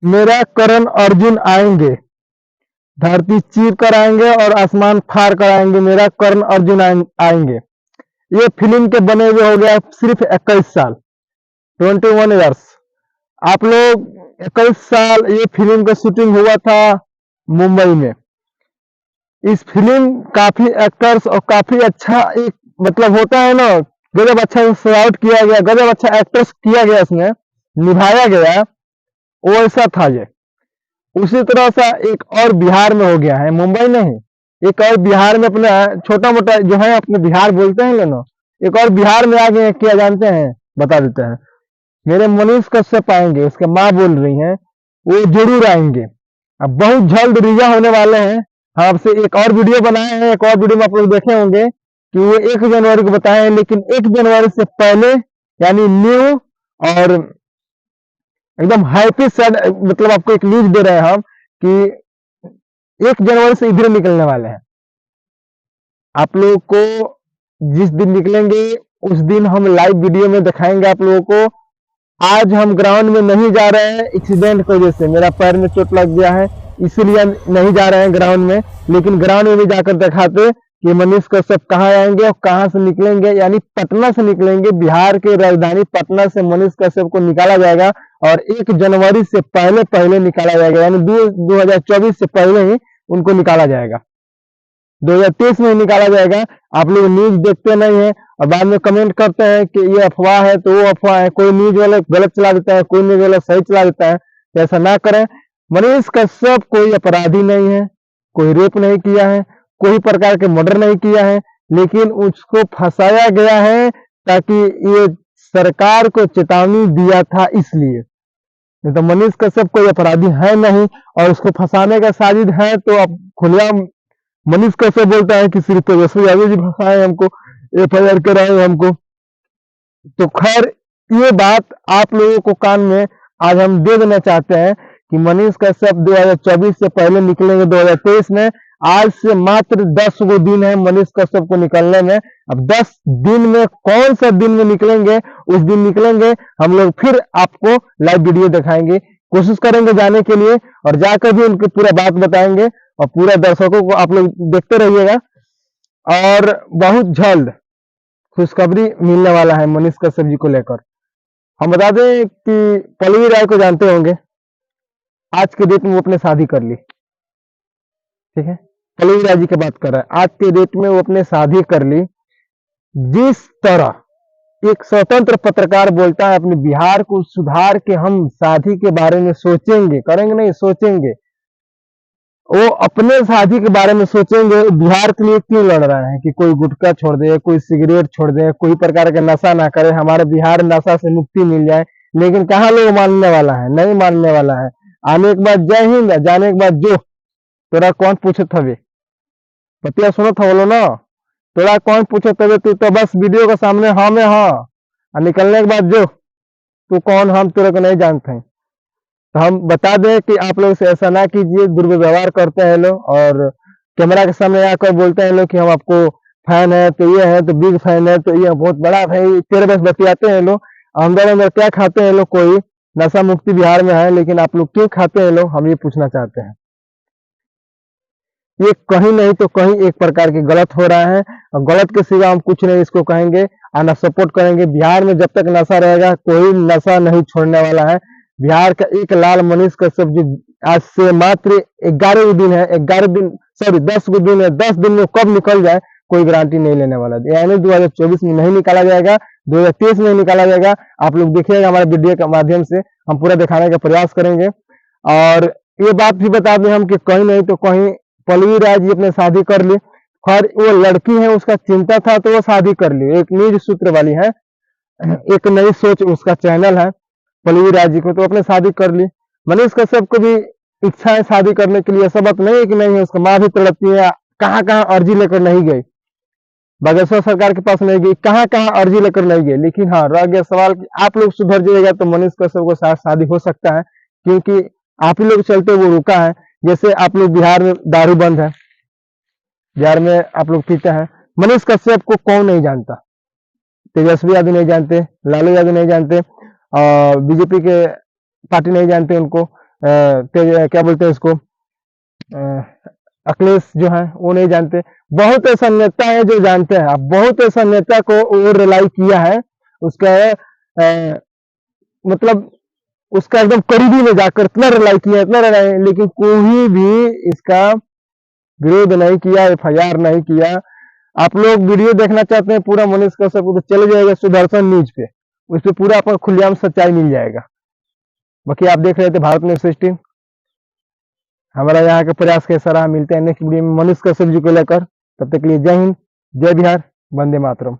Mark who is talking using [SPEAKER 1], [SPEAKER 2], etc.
[SPEAKER 1] मेरा करण अर्जुन आएंगे, धरती चीर कर आएंगे और आसमान फाड़ कर आएंगे, मेरा करण अर्जुन आएंगे। ये फिल्म के बने हुए हो गया सिर्फ 21 साल, 21 ईयर्स। आप लोग 21 साल ये फिल्म का शूटिंग हुआ था मुंबई में। इस फिल्म काफी एक्टर्स और काफी अच्छा एक मतलब होता है ना, गजब अच्छा सजावट किया गया, गजब अच्छा एक्टर्स किया गया, इसमें निभाया गया, वो ऐसा था ये। उसी तरह सा एक और बिहार में हो गया है, मुंबई नहीं, एक और बिहार में अपना छोटा मोटा जो है अपने बिहार बोलते हैं ना, एक और बिहार में आ गए, क्या जानते हैं, बता देते हैं। मेरे मनीष कश्यप आएंगे, उसके माँ बोल रही हैं, वो जरूर आएंगे। अब बहुत जल्द रिलीज होने वाले हैं। हम आपसे एक और वीडियो बनाए हैं, एक और वीडियो में आप लोग देखे होंगे कि वो 1 जनवरी को बताए हैं, लेकिन 1 जनवरी से पहले यानी न्यू और एकदम हैप्पी सैड मतलब आपको एक न्यूज दे रहे हैं हम कि 1 जनवरी से इधर निकलने वाले हैं। आप लोग को जिस दिन निकलेंगे उस दिन हम लाइव वीडियो में दिखाएंगे आप लोगों को। आज हम ग्राउंड में नहीं जा रहे हैं, एक्सीडेंट की वजह से मेरा पैर में चोट लग गया है, इसीलिए नहीं जा रहे हैं ग्राउंड में। लेकिन ग्राउंड में भी जाकर दिखाते कि मनीष कश्यप कहाँ आएंगे और कहाँ से निकलेंगे, यानी पटना से निकलेंगे। बिहार के राजधानी पटना से मनीष कश्यप को निकाला जाएगा और 1 जनवरी से पहले पहले निकाला जाएगा, यानी 2024 से पहले ही उनको निकाला जाएगा, 2023 में ही निकाला जाएगा। आप लोग न्यूज देखते नहीं है और बाद में कमेंट करते हैं कि ये अफवाह है, तो वो अफवाह है। कोई न्यूज वाला गलत चला देता है, कोई न्यूज वाला सही चला देता है, तो ऐसा ना करें। मनीष कश्यप कोई अपराधी नहीं है, कोई रेप नहीं किया है, कोई प्रकार के मर्डर नहीं किया है, लेकिन उसको फंसाया गया है ताकि ये सरकार को चेतावनी दिया था, इसलिए। नहीं तो मनीष कश्यप कोई अपराधी है नहीं, और उसको फंसाने का साजिश है तो अब खुलेआम मनीष कश्यप बोलता है कि सिर्फ तेजस्वी यादव जी फंसाए हमको, FIR कराए हमको। तो खैर ये बात आप लोगों को कान में आज हम दे देना चाहते हैं कि मनीष कश्यप 2024 से पहले निकलेंगे 2023 में। आज से मात्र 10 गो दिन है मनीष कश्यप को निकलने में। अब 10 दिन में कौन सा दिन में निकलेंगे, उस दिन निकलेंगे हम लोग, फिर आपको लाइव वीडियो दिखाएंगे, कोशिश करेंगे जाने के लिए, और जाकर भी उनकी पूरा बात बताएंगे और पूरा दर्शकों को आप लोग देखते रहिएगा। और बहुत जल्द खुशखबरी मिलने वाला है मनीष कश्यप जी को लेकर। हम बता दें कि पल्लवी राय को जानते होंगे, आज के डेट में वो अपने शादी कर ली, ठीक है, पल्लवी राय जी की बात कर रहा है, आज के डेट में वो अपने शादी कर ली। जिस तरह एक स्वतंत्र पत्रकार बोलता है अपने बिहार को सुधार के हम शादी के बारे में सोचेंगे, करेंगे नहीं, सोचेंगे, वो अपने शादी के बारे में सोचेंगे। बिहार के लिए क्यों लड़ रहे हैं कि कोई गुटखा छोड़ दे, कोई सिगरेट छोड़ दे, कोई प्रकार का नशा ना करे, हमारे बिहार नशा से मुक्ति मिल जाए। लेकिन कहाँ लोग मानने वाला है, नहीं मानने वाला है। आने के बाद जय हिंद, जाने के बाद जो, तोरा कौन पूछत हवे, पतिया सुनत बोलो ना, तोरा कौन पूछत हवे, तू तो बस वीडियो के सामने हाँ में हाँ, और निकलने के बाद जो, तू कौन, हम तेरे को नहीं जानते हैं। तो हम बता दें कि आप लोग से ऐसा ना कीजिए, दुर्व्यवहार करते हैं लोग और कैमरा के सामने आकर बोलते हैं लोग कि हम आपको फैन है, तो ये है, तो बिग फैन है, तो ये बहुत बड़ा भाई, तेरे बस बतियाते हैं लोग। अंदर अंदर क्या खाते हैं लोग, कोई नशा मुक्ति बिहार में है, लेकिन आप लोग क्यों खाते हैं लोग, हम ये पूछना चाहते हैं। ये कहीं नहीं तो कहीं एक प्रकार की गलत हो रहा है, और गलत के सिवा हम कुछ नहीं इसको कहेंगे और न सपोर्ट करेंगे। बिहार में जब तक नशा रहेगा कोई नशा नहीं छोड़ने वाला है। बिहार का एक लाल मनीष कश्यप जी आज से मात्र 11 दिन है, 11 दिन सॉरी 10 दिन है, 10 दिन में कब निकल जाए कोई गारंटी नहीं लेने वाला। यानी 2024 में नहीं निकाला जाएगा, 2023 में निकाला जाएगा। आप लोग देखिएगा हमारे वीडियो के माध्यम से, हम पूरा दिखाने का प्रयास करेंगे। और ये बात भी बता दें हम कि कहीं नहीं तो कहीं पल्लवी राय जी अपने शादी कर ली। खैर वो लड़की है, उसका चिंता था तो वो शादी कर ली, एक न्यूज सूत्र वाली है, एक नई सोच उसका चैनल है पल्लवी राय जी को, तो अपने शादी कर ली। मनीष कश्यप को भी इच्छा है शादी करने के लिए, सबक नहीं है कि नहीं है, उसका माँ भी तड़पती है, कहाँ कहाँ अर्जी लेकर नहीं गई, बागेश्वर सरकार के पास नहीं गई, कहाँ कहाँ अर्जी लेकर नहीं गई। लेकिन हाँ रह गया सवाल कि आप लोग सुधर जाइएगा तो मनीष कश्यप को साथ शादी हो सकता है, क्योंकि आप ही लोग चलते वो रुका है। जैसे आप लोग बिहार में दारू बंद है, बिहार में आप लोग पीते हैं, मनीष कश्यप को कौन नहीं जानता, तेजस्वी यादव नहीं जानते, लालू यादव नहीं जानते, और बीजेपी के पार्टी नहीं जानते उनको, क्या बोलते हैं इसको, अखिलेश जो है वो नहीं जानते। बहुत ऐसा नेता है जो जानते हैं, आप बहुत ऐसा नेता को वो रिलाई किया है, उसका मतलब उसका एकदम करीबी में जाकर इतना रिलाई किया, इतना रिलाई, लेकिन कोई भी इसका विरोध नहीं किया, एफआईआर नहीं किया। आप लोग वीडियो देखना चाहते हैं पूरा मनीष कश्यप को, तो चले जाएगा सुदर्शन न्यूज पे, उस पर पूरा आपको खुलेआम सच्चाई मिल जाएगा। बाकी आप देख रहे थे भारत न्यूज 16। हमारा यहाँ का प्रयास कैसा रहा, मिलते हैं नेक्स्ट वीडियो में मनीष कश्यप जी को लेकर। तब तक के लिए जय हिंद, जय बिहार, वंदे मातरम।